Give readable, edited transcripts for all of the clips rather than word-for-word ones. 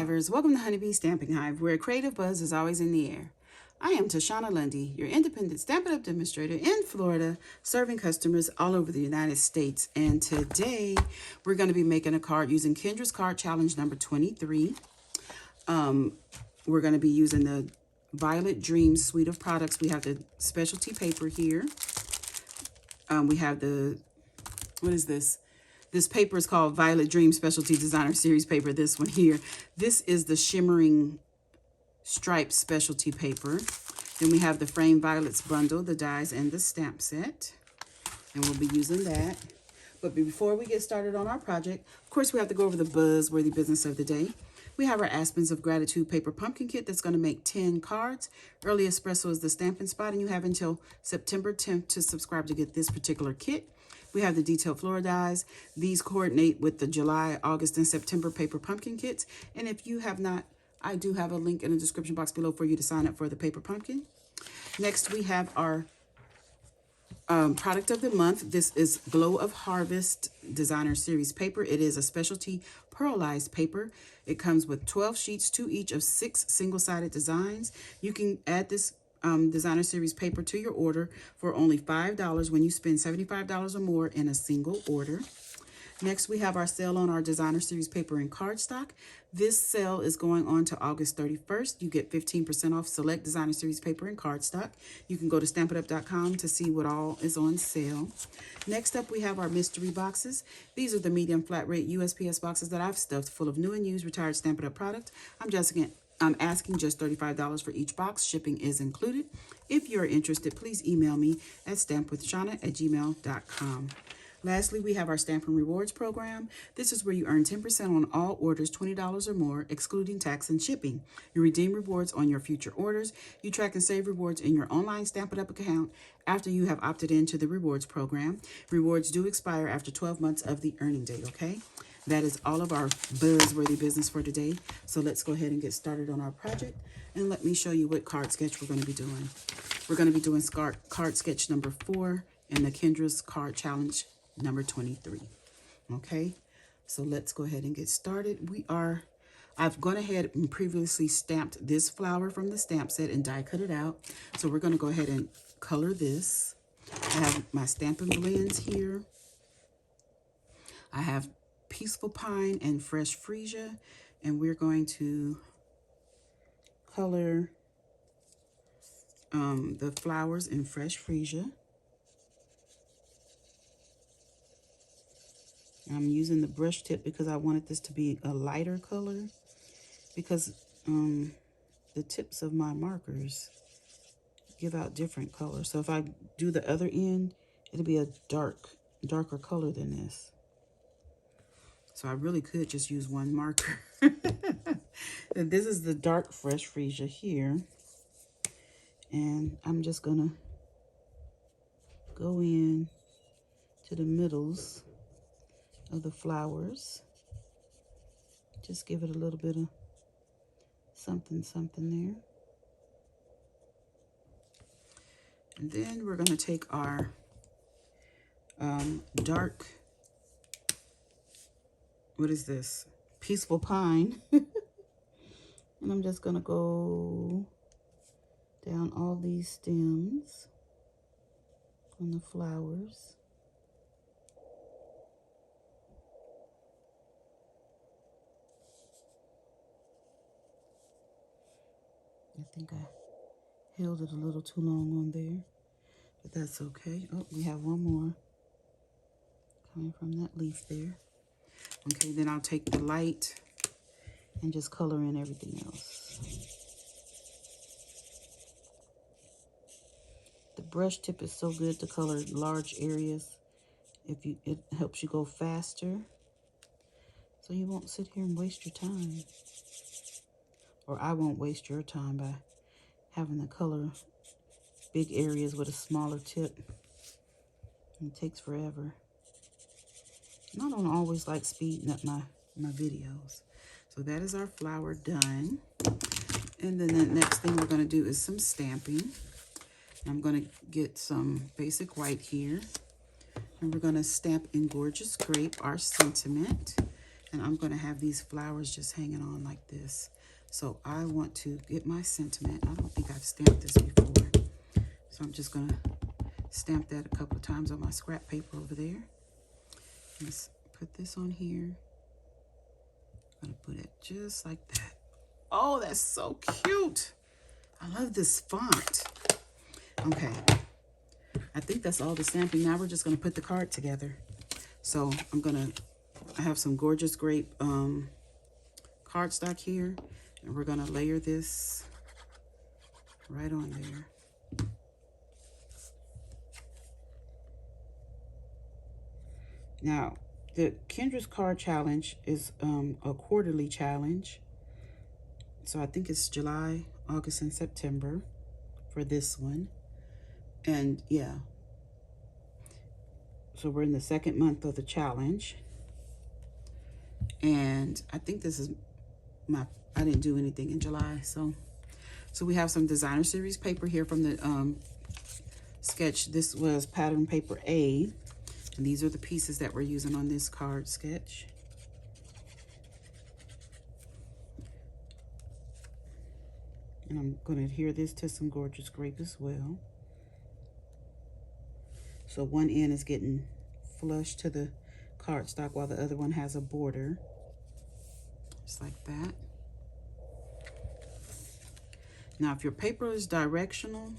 Hivers, welcome to Honeybee Stamping Hive, where creative buzz is always in the air. I am Tashana Lundy, your independent Stampin' Up demonstrator in Florida, serving customers all over the United States. And today, we're going to be making a card using Kendra's card challenge number 23. We're going to be using the Violet Dreams suite of products. We have the specialty paper here. We have the, what is this? This paper is called Violet Dream Specialty Designer Series paper, this one here. This is the shimmering striped specialty paper. Then we have the Frame Violets bundle, the dies, and the stamp set. And we'll be using that. But before we get started on our project, of course, we have to go over the buzzworthy business of the day. We have our Aspens of Gratitude paper pumpkin kit that's going to make 10 cards. Early Espresso is the stamping spot, and you have until September 10th to subscribe to get this particular kit. We have the detailed floral dies. These coordinate with the July, August, and September paper pumpkin kits. And if you have not, I do have a link in the description box below for you to sign up for the paper pumpkin. Next, we have our product of the month. This is Glow of Harvest Designer Series paper. It is a specialty pearlized paper. It comes with 12 sheets, 2 each of 6 single-sided designs. You can add this Designer Series paper to your order for only $5 when you spend $75 or more in a single order. Next, we have our sale on our Designer Series paper and cardstock. This sale is going on to August 31st. You get 15% off select Designer Series paper and cardstock. You can go to stampitup.com to see what all is on sale. Next up, we have our mystery boxes. These are the medium flat rate USPS boxes that I've stuffed full of new and used retired Stampin' Up product. I'm asking just $35 for each box. Shipping is included. If you're interested, please email me at stampwithshana@gmail.com. Lastly, we have our Stampin' Rewards program. This is where you earn 10% on all orders $20 or more, excluding tax and shipping. You redeem rewards on your future orders. You track and save rewards in your online Stampin' Up account after you have opted into the rewards program. Rewards do expire after 12 months of the earning date, okay? That is all of our buzzworthy business for today. So let's go ahead and get started on our project. And let me show you what card sketch we're going to be doing. We're going to be doing card sketch number 4 in the Kendra's card challenge number 23. Okay, so let's go ahead and get started. I've gone ahead and previously stamped this flower from the stamp set and die cut it out. So we're going to go ahead and color this. I have my Stampin' Blends here. I have Peaceful Pine and Fresh Freesia, and we're going to color the flowers in Fresh Freesia. I'm using the brush tip because I wanted this to be a lighter color, because the tips of my markers give out different colors. So if I do the other end, it'll be a darker color than this. So I really could just use one marker. And this is the dark Fresh Freesia here. And I'm just gonna go in to the middles of the flowers. Just give it a little bit of something there. And then we're gonna take our dark, what is this? Peaceful Pine. And I'm just gonna go down all these stems on the flowers. I think I held it a little too long on there, but that's okay. Oh, we have one more coming from that leaf there. Okay, then I'll take the light and just color in everything else. The brush tip is so good to color large areas. It helps you go faster, so you won't sit here and waste your time. Or I won't waste your time by having to color big areas with a smaller tip. It takes forever. And I don't always like speeding up my videos. So that is our flower done. And then the next thing we're going to do is some stamping. I'm going to get some basic white here. And we're going to stamp in Gorgeous Grape our sentiment. And I'm going to have these flowers just hanging on like this. So I want to get my sentiment. I don't think I've stamped this before. So I'm just going to stamp that a couple of times on my scrap paper over there. Let's put this on here. I'm going to put it just like that. Oh, that's so cute. I love this font. Okay. I think that's all the stamping. Now we're just going to put the card together. So I have some gorgeous grape cardstock here. And we're going to layer this right on there. Now, the Kendra's card challenge is a quarterly challenge. So I think it's July, August, and September for this one. And yeah. So we're in the second month of the challenge. And I think this is I didn't do anything in July. So we have some designer series paper here from the sketch. This was pattern paper A. And these are the pieces that we're using on this card sketch. And I'm going to adhere this to some gorgeous grape as well. So one end is getting flush to the cardstock while the other one has a border. Just like that. Now, if your paper is directional,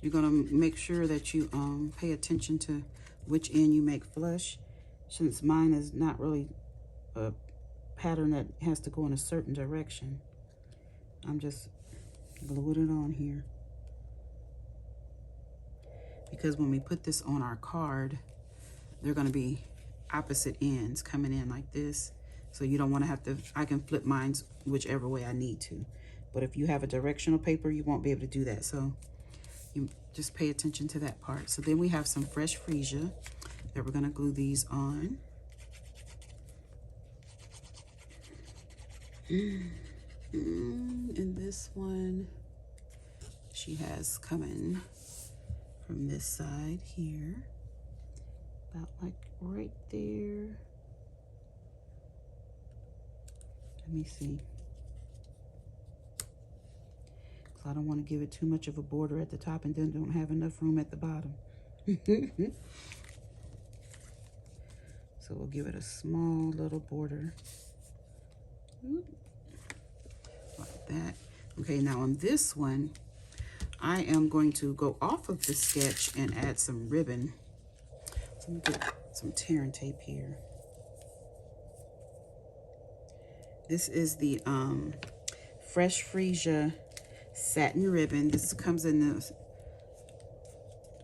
you're going to make sure that you pay attention to which end you make flush. Since mine is not really a pattern that has to go in a certain direction, I'm just gluing it on here. Because when we put this on our card, they're going to be opposite ends coming in like this. So you don't want to have to, I can flip mine whichever way I need to. But if you have a directional paper, you won't be able to do that. So you just pay attention to that part. So then we have some fresh freesia that we're going to glue these on. And this one, she has coming from this side here, about like right there. Let me see. I don't want to give it too much of a border at the top and then don't have enough room at the bottom. So we'll give it a small little border. Like that. Okay, now on this one, I am going to go off of the sketch and add some ribbon. So let me get some tear and tape here. This is the Fresh Freesia satin ribbon. This comes in the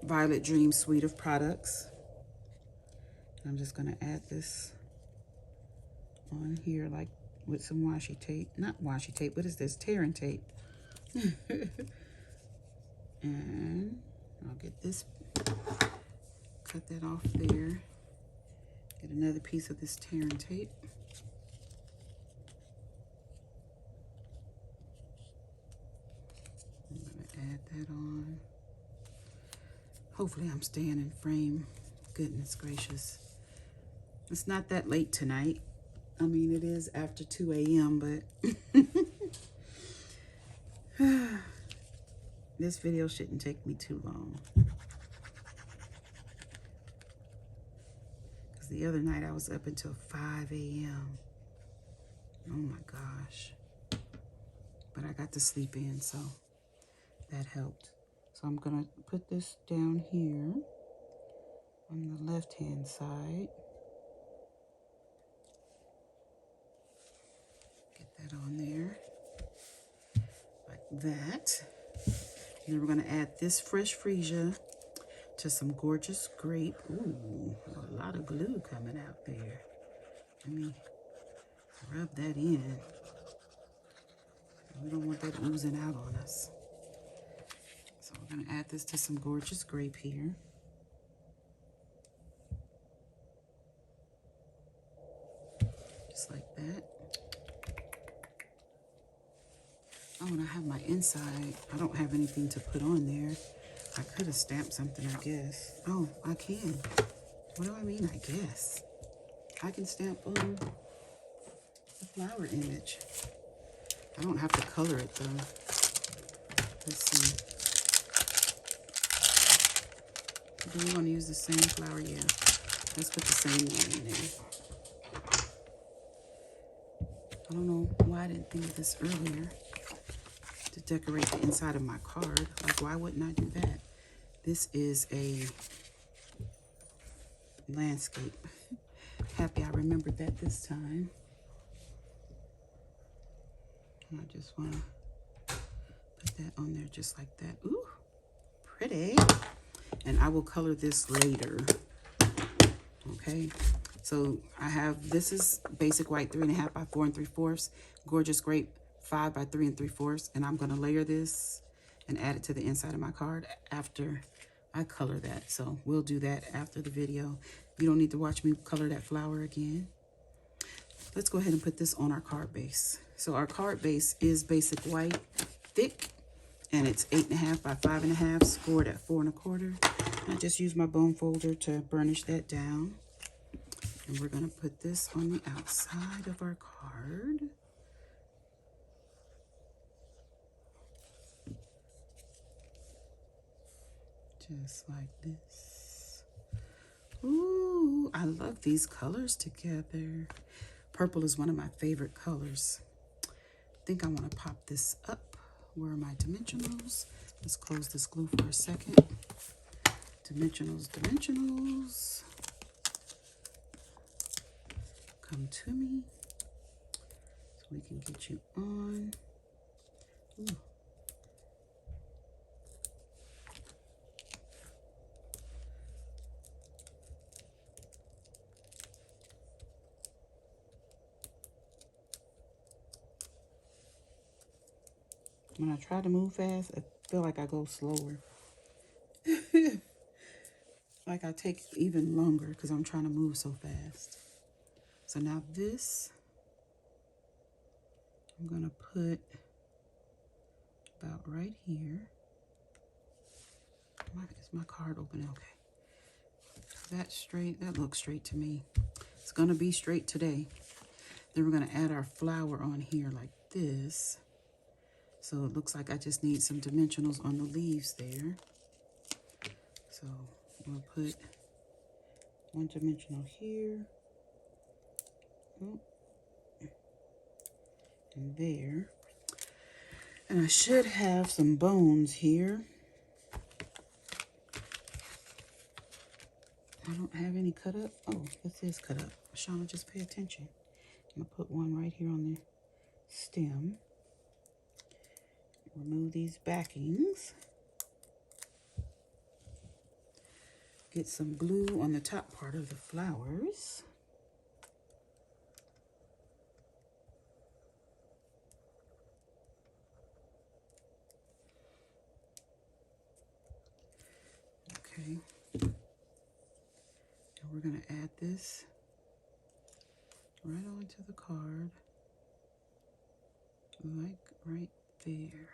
Violet Dream suite of products. I'm just going to add this on here like with some washi tape. Not washi tape, what is this? Tear and tape. And I'll get this, cut that off there. Get another piece of this tear and tape. I'm going to add that on. Hopefully I'm staying in frame. Goodness gracious. It's not that late tonight. I mean, it is after 2 a.m., but this video shouldn't take me too long. Because the other night I was up until 5 a.m. Oh my gosh. But I got to sleep in, so that helped. So I'm going to put this down here on the left-hand side. Get that on there like that. And then we're going to add this Fresh Freesia to some gorgeous grape. Ooh, a lot of glue coming out there. Let me rub that in. We don't want that oozing out on us. So we're going to add this to some gorgeous grape here. Just like that. Oh, and I have my inside. I don't have anything to put on there. I could have stamped something, I guess. Oh, I can. What do I mean, I guess? I can stamp the flower image. I don't have to color it though. Let's see. Do we want to use the same flower? Yeah. Let's put the same one in there. I don't know why I didn't think of this earlier. To decorate the inside of my card. Like, why wouldn't I do that? This is a landscape. Happy I remembered that this time. And I just want to put that on there just like that. Ooh, pretty. And I will color this later. Okay, so I have, this is basic white 3.5 by 4 3/4, gorgeous grape 5 by 3 3/4, and I'm going to layer this and add it to the inside of my card after I color that. So we'll do that after the video. You don't need to watch me color that flower again. Let's go ahead and put this on our card base. So our card base is basic white, thick, and it's 8.5 by 5.5, scored at 4 1/4. I just use my bone folder to burnish that down. And we're going to put this on the outside of our card. Just like this. Ooh, I love these colors together. Purple is one of my favorite colors. I think I want to pop this up. Where are my dimensionals? Let's close this glue for a second. Dimensionals, dimensionals. Come to me so we can get you on. Ooh. When I try to move fast, I feel like I go slower. Like I take even longer because I'm trying to move so fast. So now this, I'm going to put about right here. Is my card open? Okay. That's straight. That looks straight to me. It's going to be straight today. Then we're going to add our flower on here like this. So it looks like I just need some dimensionals on the leaves there. So we'll put one dimensional here. Oh, and there. And I should have some bones here. I don't have any cut up. Oh, this is cut up. Tashana, just pay attention. I'm going to put one right here on the stem. Remove these backings. Get some glue on the top part of the flowers. Okay. And we're going to add this right onto the card, like right there.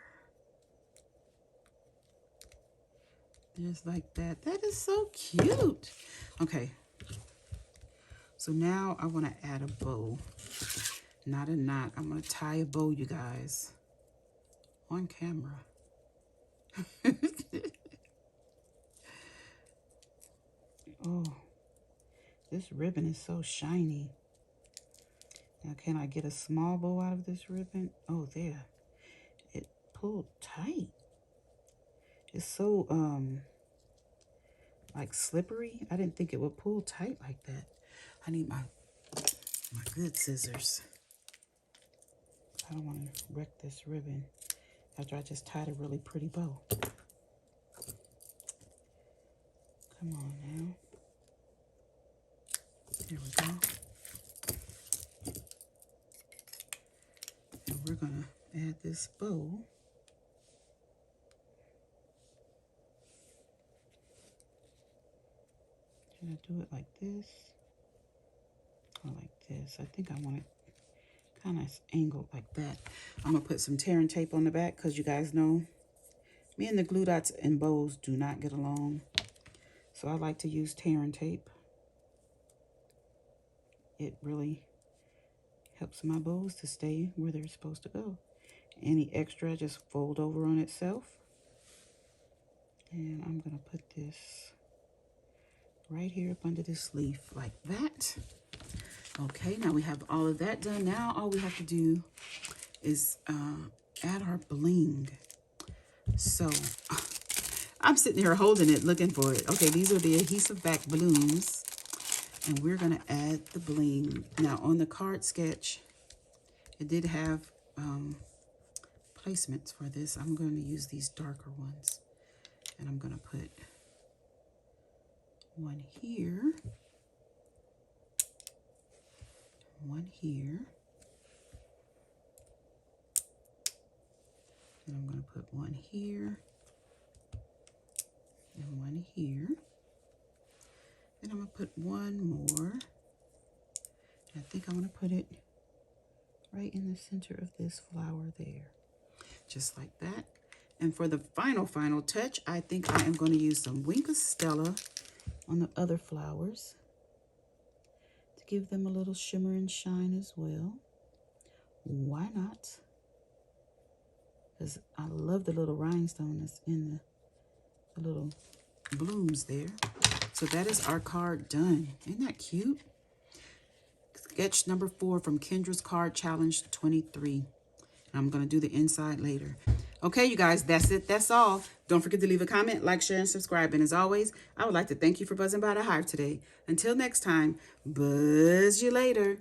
Just like that. That is so cute. Okay. So now I want to add a bow. Not a knot. I'm going to tie a bow, you guys. On camera. Oh. This ribbon is so shiny. Now, can I get a small bow out of this ribbon? Oh, there. It pulled tight. It's so, like slippery. I didn't think it would pull tight like that. I need my good scissors. I don't want to wreck this ribbon after I just tied a really pretty bow. Come on now. There we go. And we're going to add this bow. Should I do it like this? Or like this? I think I want it kind of angled like that. I'm going to put some tearing tape on the back because you guys know me and the glue dots and bows do not get along. So I like to use tearing tape. It really Helps my bows to stay where they're supposed to go. Any extra, just fold over on itself. And I'm going to put this right here up under this leaf like that. Okay, now we have all of that done. Now all we have to do is add our bling. So I'm sitting here holding it, looking for it. Okay, these are the Adhesive-Backed balloons. And we're going to add the bling. Now on the card sketch, it did have placements for this. I'm going to use these darker ones. And I'm going to put one here. One here. And I'm going to put one here. And one here. And I'm going to put one more. I think I'm going to put it right in the center of this flower there. Just like that. And for the final touch, I think I am going to use some Wink of Stella on the other flowers to give them a little shimmer and shine as well. Why not? Because I love the little rhinestone that's in the little blooms there. So that is our card done. Isn't that cute? Sketch number 4 from Kendra's Card Challenge 23. And I'm going to do the inside later. Okay, you guys, that's it. That's all. Don't forget to leave a comment, like, share, and subscribe. And as always, I would like to thank you for buzzing by the Hive today. Until next time, buzz you later.